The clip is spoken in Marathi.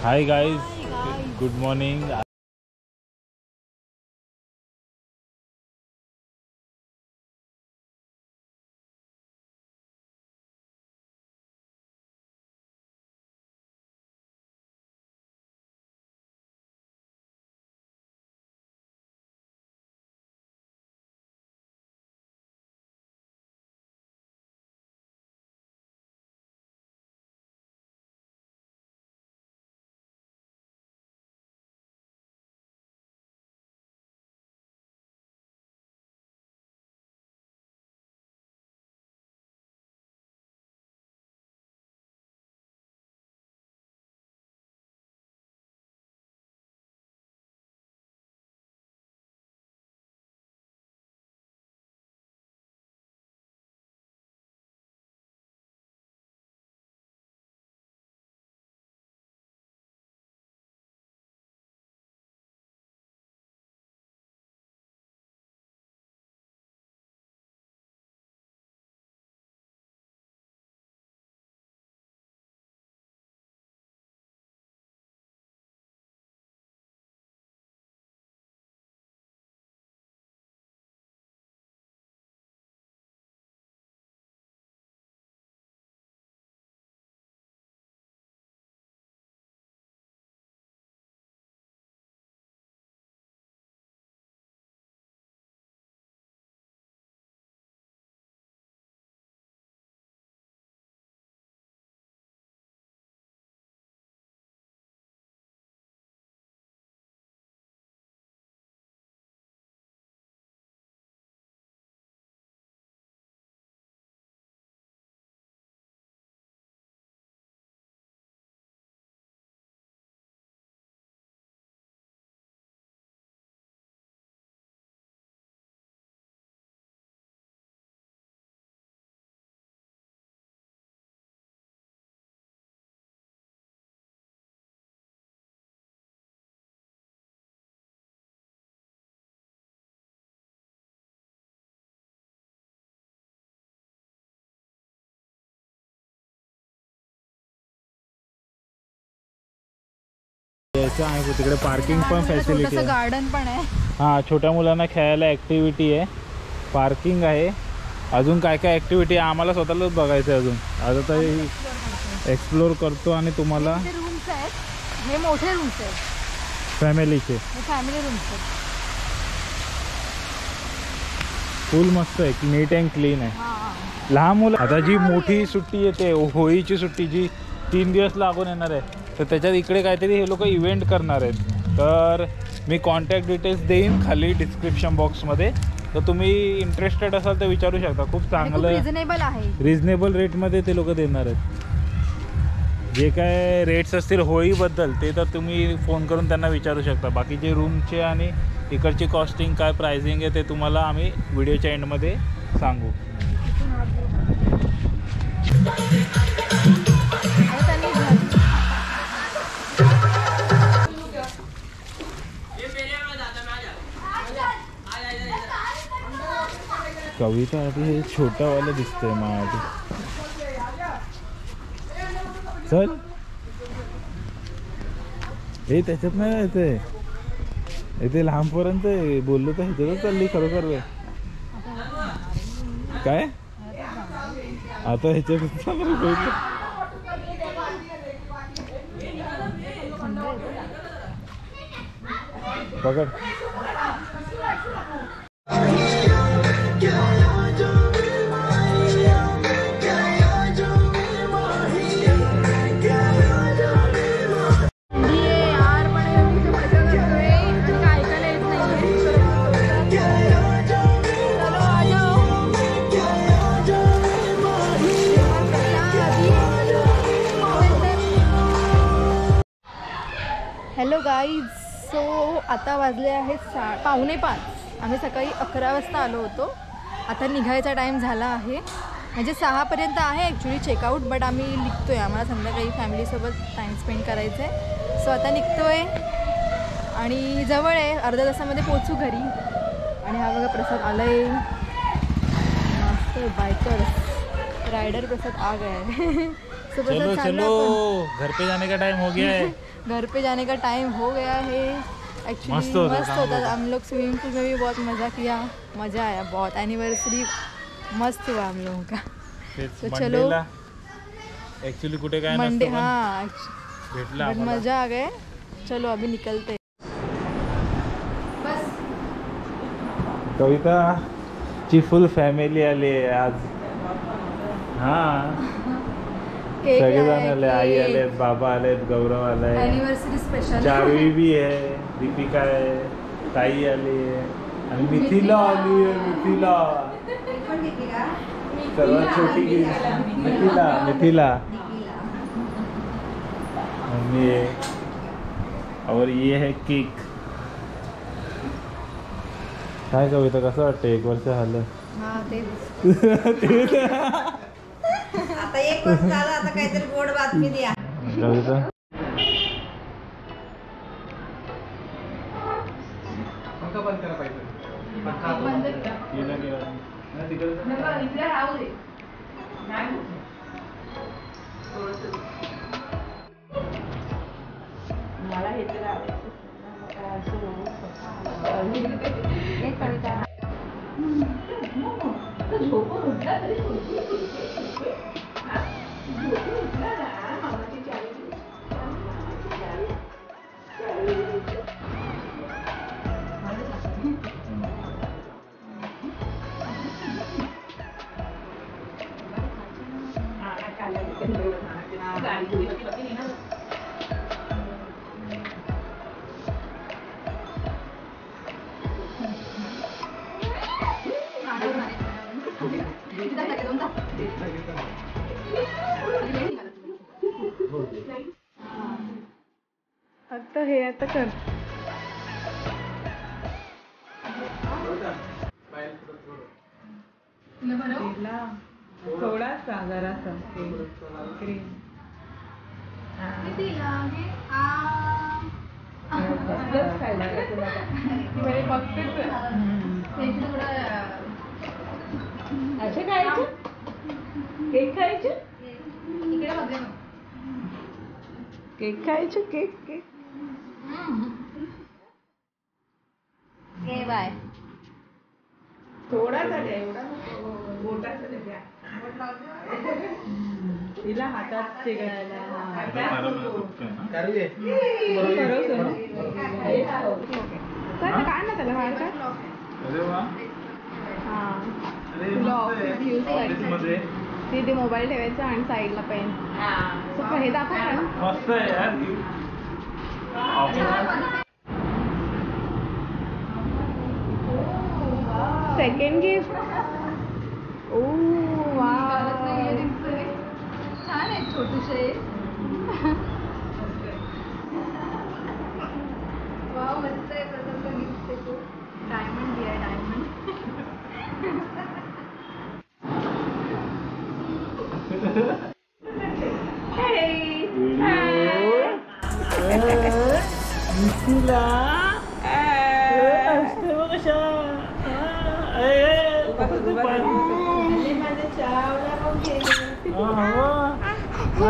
Hi guys, good morning. आहे तिकडे पार्किंग पण फॅसिलिटी आहे, गार्डन पण आहे। हां, छोट्या मुलांना खेळायला ॲक्टिव्हिटी आहे, पार्किंग आहे, अजून काय काय ॲक्टिव्हिटी आहे आम्हाला स्वतःलाच बघायचं आहे। अजून आता तर एक्सप्लोर करतो आणि तुम्हाला रूम्स आहेत, हे मोठे रूम्स आहेत फॅमिलीचे, फॅमिली रूम्स आहेत, फुल मस्त आहे, नीट अँड क्लीन आहे। लहान मुलं आता जी मोठी सुट्टी येते, होळीची सुट्टी जी 3 दिवस लागून येणार आहे, तर त्याच्यात इकडे काहीतरी हे लोक इव्हेंट करणार आहेत। तर मी कॉन्टॅक्ट डिटेल्स देईन खाली डिस्क्रिप्शन बॉक्समध्ये, तर तुम्ही इंटरेस्टेड असाल तर विचारू शकता। खूप चांगलं रिजनेबल आहे, रिजनेबल रेटमध्ये ते लोक देणार आहेत। जे काय रेट्स असतील होळीबद्दल ते तर तुम्ही फोन करून त्यांना विचारू शकता। बाकी जे रूमचे आणि इकडची कॉस्टिंग काय प्राइसिंग आहे ते तुम्हाला आम्ही व्हिडिओच्या एंडमध्ये सांगू। कविता हे छोटावालं दिसतंय माझ्या, चल हे त्याच्यात नाही जायचंय, इथे लहानपर्यंत बोललो तर ह्याच्यातच चालली खरोखर वे काय आता ह्याच्यात पकड। हॅलो गाईज, सो आता वाजले आहेत 4:45। आम्ही सकाळी 11 वाजता आलो होतो, आता निघायचा टाईम झाला आहे, म्हणजे 6पर्यंत आहे ॲक्च्युली चेकआउट, बट आम्ही निघतो आहे, आम्हाला संध्याकाळी फॅमिलीसोबत टाईम स्पेंड करायचं आहे। सो आता निघतो आहे आणि जवळ आहे, अर्ध्या तासामध्ये पोचू घरी। आणि हा बघा प्रसाद आला आहे, मस्त बायकर राइडर प्रसाद आ गया है। चलो चलो घर पे जाने का टाइम हो गया है। घर पे जाने का टाइम हो गया है। एक्चुअली मस्त होता, मस्त होता। हम लोग स्विमिंग पूल में भी बहुत मज़ा किया, मज़ा आया बहुत। एनिवर्सरी मस्त हुआ हम लोगों का। तो चलो एक्चुअली कुठे काय मंडे, नसतं, हाँ पण भेटला बट आम्हाला. मज़ा आ गए. चलो अभी निकलते. बस कविता ची फुल फॅमिली आली आहे आज. हा केक सगळेजण आले, आई आलेत, बाबा आलेत, गौरव आलाय, एनिवर्सरी स्पेशल. जारवी भी आहे, दीपिका आहे, ताई आली आहे आणि मिथिला आली आहे. मिथिला सर्वात छोटी मिथिला मम्मी है. और ये है केक. काय कविता कसं वाटतं 1 वर्ष झालं? हां तेच. आता 1 वर्ष झालं, आता काहीतरी गोड बातमी द्या. कविता मला हे तर आवडतं. आता हे आता कर. थोडासा जरासा क्रीम. असे खायचे, केक खायचे, केक खायचे, केक केक. बाय. थोडासा द्या, एवढा बोटाचा द्या. तिला हातात शेकायला. काय ना त्याला बाहेर काय. तिथे मोबाईल ठेवायचा आणि साईडला पेन. हे दाखव मस्त आहे यार. Second gift. ओ वाव, छान आहे छोटूशे. वाव मस्त आहे. प्रथमचं गिफ्ट आहे. डायमंड दिलाय, डायमंड. मिथिला असते बघ कशा. माझ्या चावला.